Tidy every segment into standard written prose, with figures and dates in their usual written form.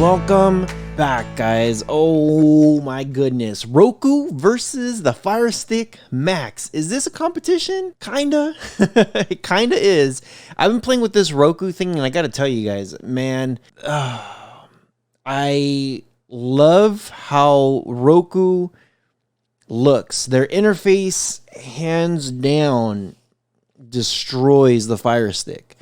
Welcome back, guys. Oh my goodness. Roku versus the Fire Stick Max. Is this a competition? Kinda. It kinda is. I've been playing with this Roku thing, and I gotta tell you guys, man, I love how Roku looks. Their interface, hands down, destroys the Fire Stick.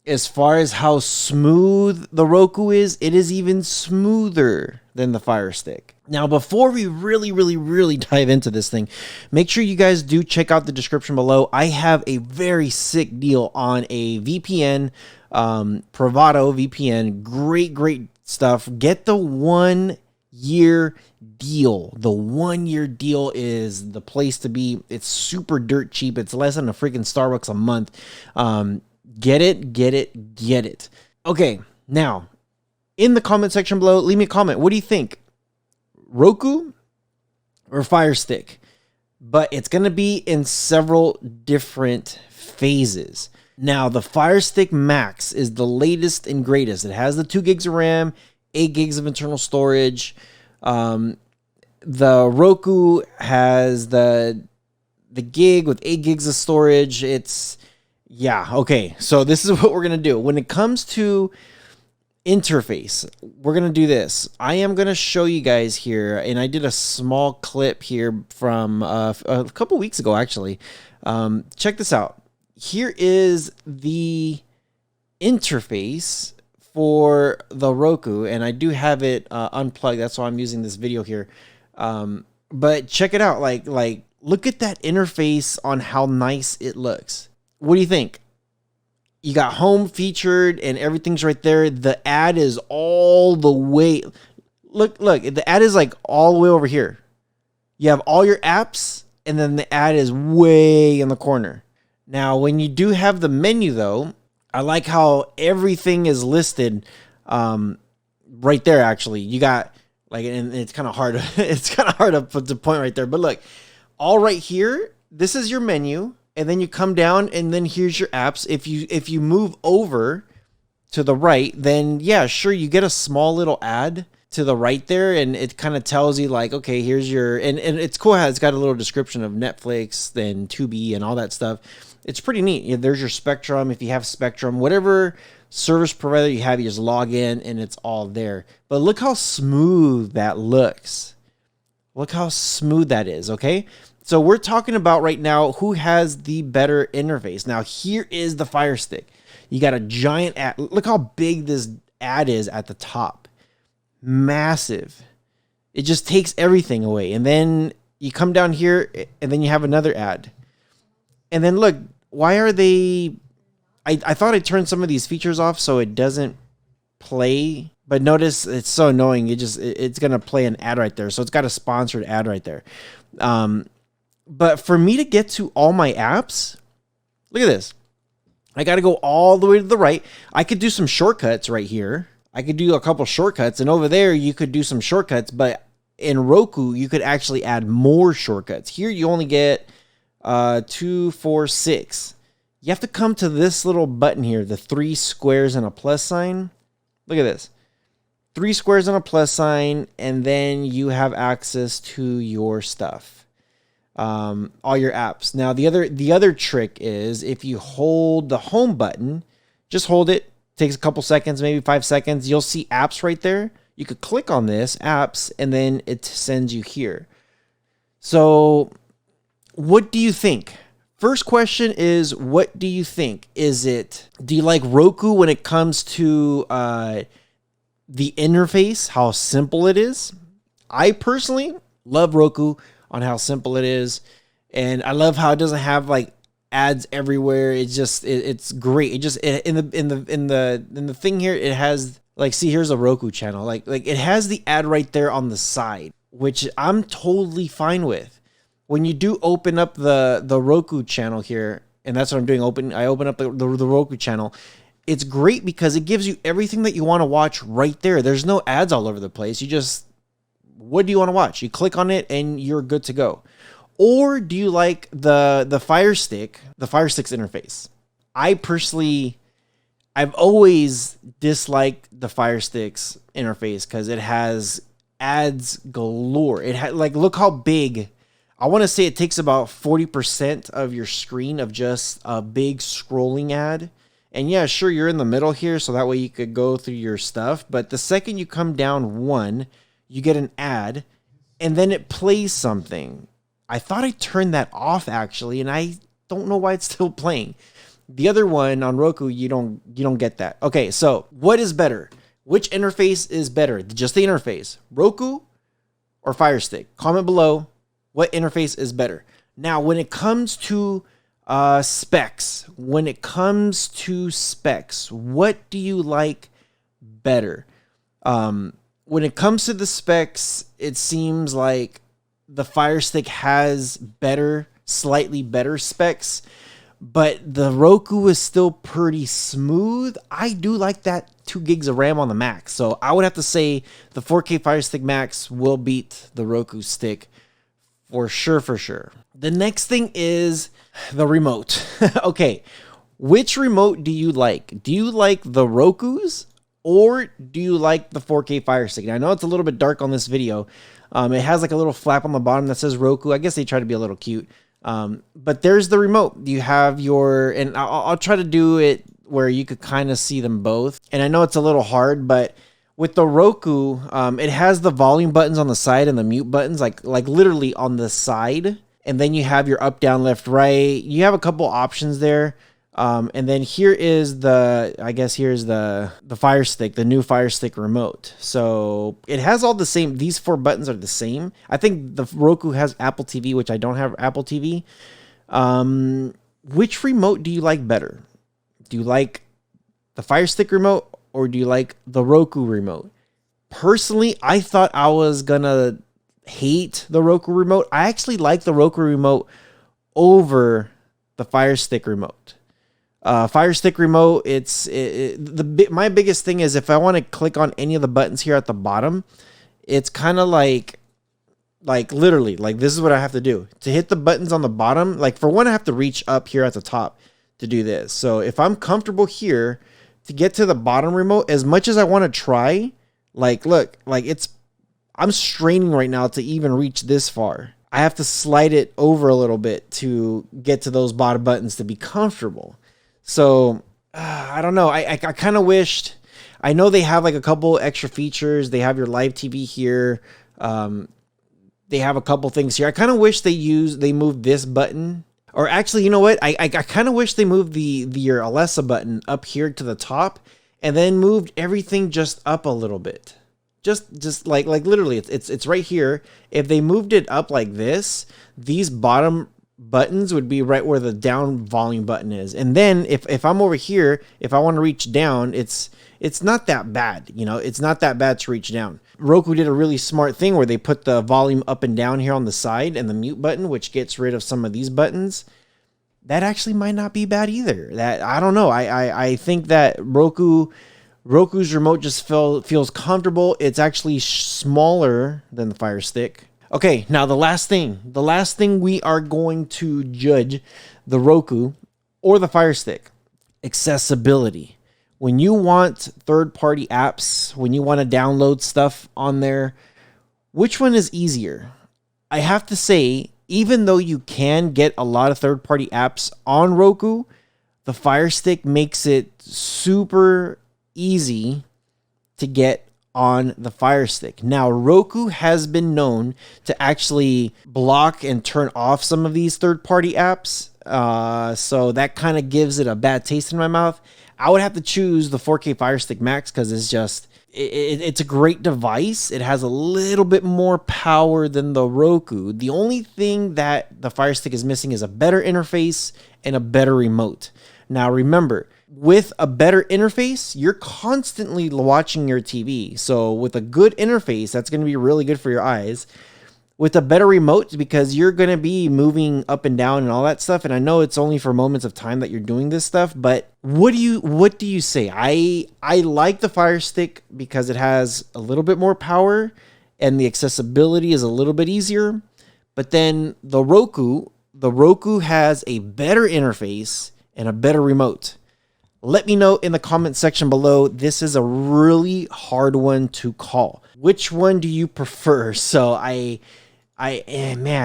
As far as how smooth the Roku is, it is even smoother than the Fire Stick. Now, before we really dive into this thing, make sure you guys do check out the description below. I have a very sick deal on a VPN, Bravado VPN. Great stuff. Get the 1 year deal. The 1 year deal is the place to be. It's super dirt cheap. It's less than a freaking Starbucks a month. Get it. Okay, now, in the comment section below, leave me a comment. What do you think? Roku or Fire Stick? But it's going to be in several different phases. Now, the Fire Stick Max is the latest and greatest. It has the 2 gigs of RAM, 8 gigs of internal storage. The Roku has the gig with 8 gigs of storage. Yeah, okay, so this is what we're going to do. When it comes to interface, we're going to do this. I am going to show you guys here, and I did a small clip here from a couple weeks ago, actually. Check this out. Here is the interface for the Roku, and I do have it unplugged. That's why I'm using this video here. But check it out. Like, look at that interface on how nice it looks. What do you think? You got home featured and everything's right there. The ad is all the way. Look, the ad is like all the way over here. You have all your apps and then the ad is way in the corner. Now, when you do have the menu though, I like how everything is listed right there. Actually, you got like, and it's kind of hard. It's kind of hard to put the point right there. But look, all right here, this is your menu. And then you come down and then here's your apps. If you move over to the right, then yeah, sure, you get a small little ad to the right there, and it kind of tells you like, okay, here's your, and it's cool how it's got a little description of Netflix, then Tubi and all that stuff. It's pretty neat. There's your Spectrum. If you have Spectrum, whatever service provider you have, you just log in and it's all there. But look how smooth that looks. Look how smooth that is, okay? So we're talking about right now who has the better interface. Now here is the Fire Stick. You got a giant ad. Look how big this ad is at the top. Massive. It just takes everything away. And then you come down here and then you have another ad. And then look, why are they... I thought I turned some of these features off so it doesn't play. But notice it's so annoying. It's going to play an ad right there. So it's got a sponsored ad right there. But for me to get to all my apps, look at this. I got to go all the way to the right. I could do some shortcuts right here. I could do a couple shortcuts. And over there, you could do some shortcuts. But in Roku, you could actually add more shortcuts. Here, you only get 2, 4, 6. You have to come to this little button here, the 3 squares and a plus sign. Look at this. 3 squares and a plus sign. And then you have access to your stuff. All your apps. Now the other trick is if you hold the home button, just hold it, takes a couple seconds, maybe 5 seconds, you'll see apps right there. You could click on this apps and then it sends you here. So what do you think? First question is, what do you think? Do you like Roku when it comes to the interface, how simple it is? I personally love Roku on how simple it is, and I love how it doesn't have like ads everywhere. It's great. In the thing here, it has like, see, here's a Roku channel. Like it has the ad right there on the side, which I'm totally fine with. When you do open up the Roku channel here, and that's what I'm doing. I open up the Roku channel. It's great because it gives you everything that you want to watch right there. There's no ads all over the place. What do you want to watch? You click on it and you're good to go. Or do you like the Fire Stick, the Fire Stick's interface? I personally I've always disliked the Fire Stick's interface because it has ads galore. It had, like, look how big. I want to say it takes about 40% of your screen of just a big scrolling ad. And yeah, sure, you're in the middle here, so that way you could go through your stuff. But the second you come down one, you get an ad, and then it plays something. I thought I turned that off, actually, and I don't know why it's still playing. The other one on Roku, you don't get that. Okay, so what is better? Which interface is better? Just the interface. Roku or Fire Stick? Comment below what interface is better. Now, when it comes to specs, what do you like better? When it comes to the specs, it seems like the Fire Stick has slightly better specs, but the Roku is still pretty smooth. I do like that 2 gigs of RAM on the Max, so I would have to say the 4K Fire Stick Max will beat the Roku stick for sure. The next thing is the remote. Okay, which remote do you like? Do you like the Roku's or do you like the 4K Fire Stick? Now, I know it's a little bit dark on this video. It has like a little flap on the bottom that says Roku. I guess they try to be a little cute. But there's the remote. You have and I'll try to do it where you could kind of see them both. And I know it's a little hard, but with the Roku, it has the volume buttons on the side and the mute buttons, like literally on the side. And then you have your up, down, left, right. You have a couple options there. And then here is here's the Fire Stick, the new Fire Stick remote. So it has all the same. These 4 buttons are the same. I think the Roku has Apple TV, which I don't have Apple TV. Which remote do you like better? Do you like the Fire Stick remote or do you like the Roku remote? Personally, I thought I was gonna hate the Roku remote. I actually like the Roku remote over the Fire Stick remote. Fire Stick remote, my biggest thing is if I want to click on any of the buttons here at the bottom, it's kind of like literally, like this is what I have to do. To hit the buttons on the bottom, like for one, I have to reach up here at the top to do this. So if I'm comfortable here, to get to the bottom remote, as much as I want to try, like look, like I'm straining right now to even reach this far. I have to slide it over a little bit to get to those bottom buttons to be comfortable. So I don't know. I kind of wished. I know they have like a couple extra features. They have your live TV here. They have a couple things here. I kind of wish they moved this button. Or actually, you know what? I kind of wish they moved your Alexa button up here to the top, and then moved everything just up a little bit. Just like literally, it's right here. If they moved it up like this, these bottom buttons would be right where the down volume button is. And then if I'm over here, if I want to reach down, it's not that bad. You know, it's not that bad to reach down. Roku did a really smart thing where they put the volume up and down here on the side and the mute button, which gets rid of some of these buttons. That actually might not be bad either. That, I don't know. I think that Roku's remote just feels comfortable. It's actually smaller than the Fire Stick. Okay, now the last thing we are going to judge the Roku or the Fire Stick: accessibility. When you want third-party apps, when you want to download stuff on there, which one is easier? I have to say, even though you can get a lot of third-party apps on Roku, the Fire Stick makes it super easy to get on the Fire Stick. Now, Roku has been known to actually block and turn off some of these third-party apps, so that kind of gives it a bad taste in my mouth. I would have to choose the 4K Fire Stick Max because it's a great device. It has a little bit more power than the Roku. The only thing that the Fire Stick is missing is a better interface and a better remote. Now, remember, with a better interface, you're constantly watching your TV. So with a good interface, that's going to be really good for your eyes. With a better remote, because you're going to be moving up and down and all that stuff. And I know it's only for moments of time that you're doing this stuff, but what do you say? I like the Fire Stick because it has a little bit more power and the accessibility is a little bit easier. But then the Roku has a better interface and a better remote. Let me know in the comment section below. This is a really hard one to call. Which one do you prefer? So man,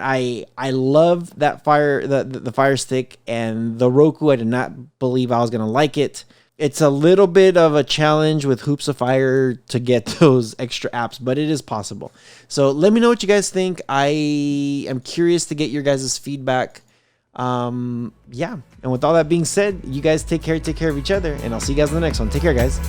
I love that the Fire Stick, and the Roku, I did not believe I was gonna like it. It's a little bit of a challenge with Hoops of Fire to get those extra apps, but it is possible. So let me know what you guys think. I am curious to get your guys' feedback. Yeah, and with all that being said, you guys take care of each other, and I'll see you guys in the next one. Take care, guys.